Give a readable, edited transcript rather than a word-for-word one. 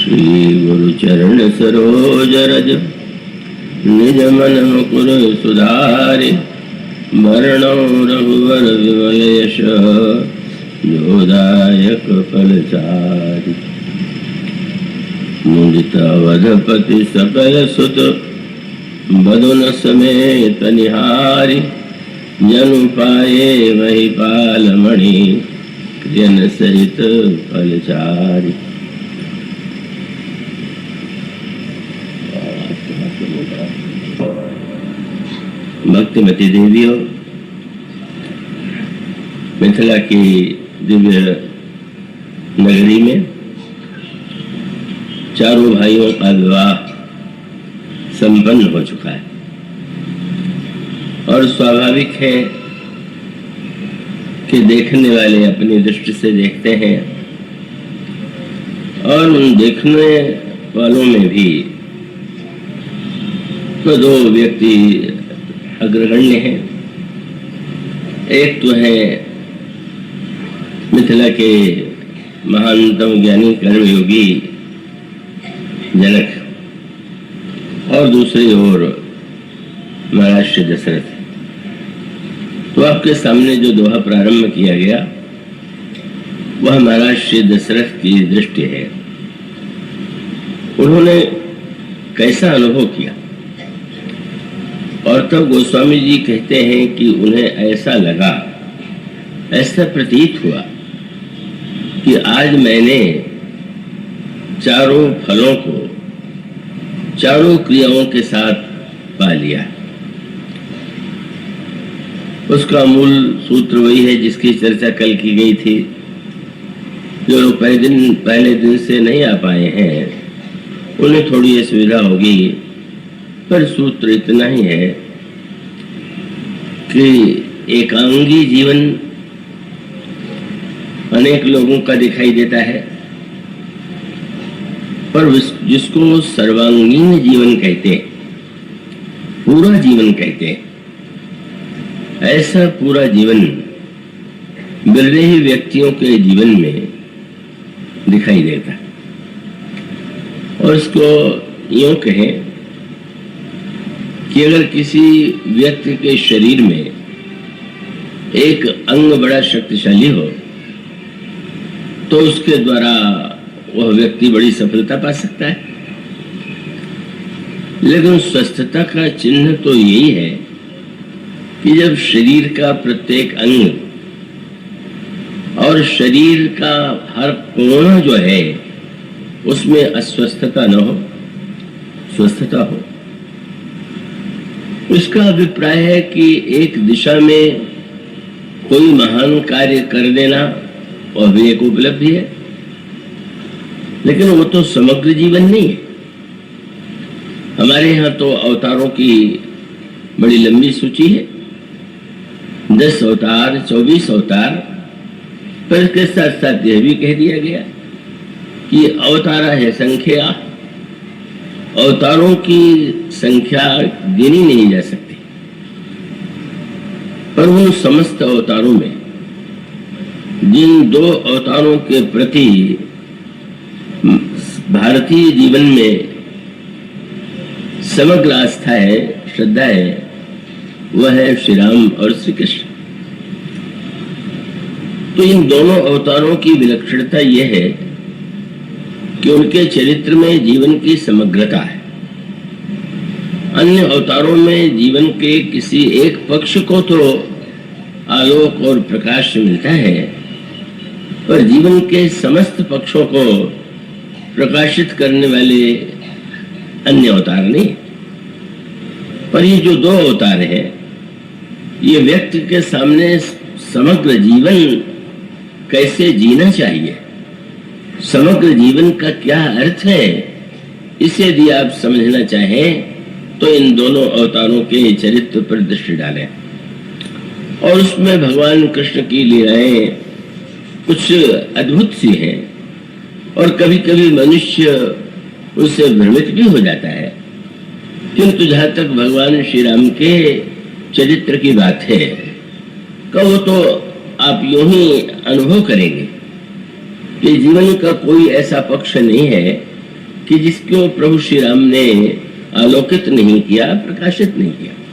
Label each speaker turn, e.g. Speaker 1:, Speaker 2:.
Speaker 1: श्री गुरु चरण सरोज रज निज मन मुकुर सुधारि। वरणो रघुवर विमल यश जोदायक फलचारि। मुदित अवधपति सकल सुत बदन समेत निहारि। जनु पाए वही पाल मणि जन सहित फलचारि। भक्तिमती देवियों, मिथिला की दिव्य नगरी में चारों भाइयों का विवाह संपन्न हो चुका है और स्वाभाविक है कि देखने वाले अपनी दृष्टि से देखते हैं और उन देखने वालों में भी तो दो व्यक्ति अग्रगण्य हैं। एक तो है मिथिला के महानतम ज्ञानी कर्मयोगी जनक और दूसरी ओर महाराज श्री दशरथ। तो आपके सामने जो दोहा प्रारंभ किया गया वह महाराज श्री दशरथ की दृष्टि है। उन्होंने कैसा अनुभव किया और तब गोस्वामी जी कहते हैं कि उन्हें ऐसा लगा, ऐसा प्रतीत हुआ कि आज मैंने चारों फलों को चारों क्रियाओं के साथ पा लिया। उसका मूल सूत्र वही है जिसकी चर्चा कल की गई थी। जो लोग पहले दिन से नहीं आ पाए हैं उन्हें थोड़ी असुविधा होगी, पर सूत्र इतना ही है कि एकांगी जीवन अनेक लोगों का दिखाई देता है, पर जिसको सर्वांगीण जीवन कहते हैं, पूरा जीवन कहते हैं, ऐसा पूरा जीवन बिरले ही व्यक्तियों के जीवन में दिखाई देता है। और इसको यूं कहें कि अगर किसी व्यक्ति के शरीर में एक अंग बड़ा शक्तिशाली हो तो उसके द्वारा वह व्यक्ति बड़ी सफलता पा सकता है। लेकिन स्वस्थता का चिन्ह तो यही है कि जब शरीर का प्रत्येक अंग और शरीर का हर कोण जो है उसमें अस्वस्थता न हो, स्वस्थता हो। उसका अभिप्राय है कि एक दिशा में कोई महान कार्य कर देना वह भी एक उपलब्धि है, लेकिन वो तो समग्र जीवन नहीं है। हमारे यहाँ तो अवतारों की बड़ी लंबी सूची है, 10 अवतार, 24 अवतार। पर इसके साथ साथ यह भी कह दिया गया कि अवतारा है संख्या, अवतारों की संख्या गिनी नहीं जा सकती। पर उन समस्त अवतारों में जिन 2 अवतारों के प्रति भारतीय जीवन में समग्र आस्था है, श्रद्धा है, वह है श्री राम और श्री कृष्ण। तो इन दोनों अवतारों की विलक्षणता यह है कि उनके चरित्र में जीवन की समग्रता है। अन्य अवतारों में जीवन के किसी एक पक्ष को तो आलोक और प्रकाश मिलता है, पर जीवन के समस्त पक्षों को प्रकाशित करने वाले अन्य अवतार नहीं। पर ये जो 2 अवतार हैं, ये व्यक्ति के सामने समग्र जीवन कैसे जीना चाहिए, समग्र जीवन का क्या अर्थ है, इसे यदि आप समझना चाहें तो इन दोनों अवतारों के चरित्र पर दृष्टि डालें। और उसमें भगवान कृष्ण की लीलाएं कुछ अद्भुत सी हैं और कभी कभी मनुष्य उससे भ्रमित भी हो जाता है। किंतु जहाँ तक भगवान श्री राम के चरित्र की बात है, वो तो आप यूं ही अनुभव करेंगे कि जीवन का कोई ऐसा पक्ष नहीं है कि जिसको प्रभु श्री राम ने आलोकित नहीं किया, प्रकाशित नहीं किया।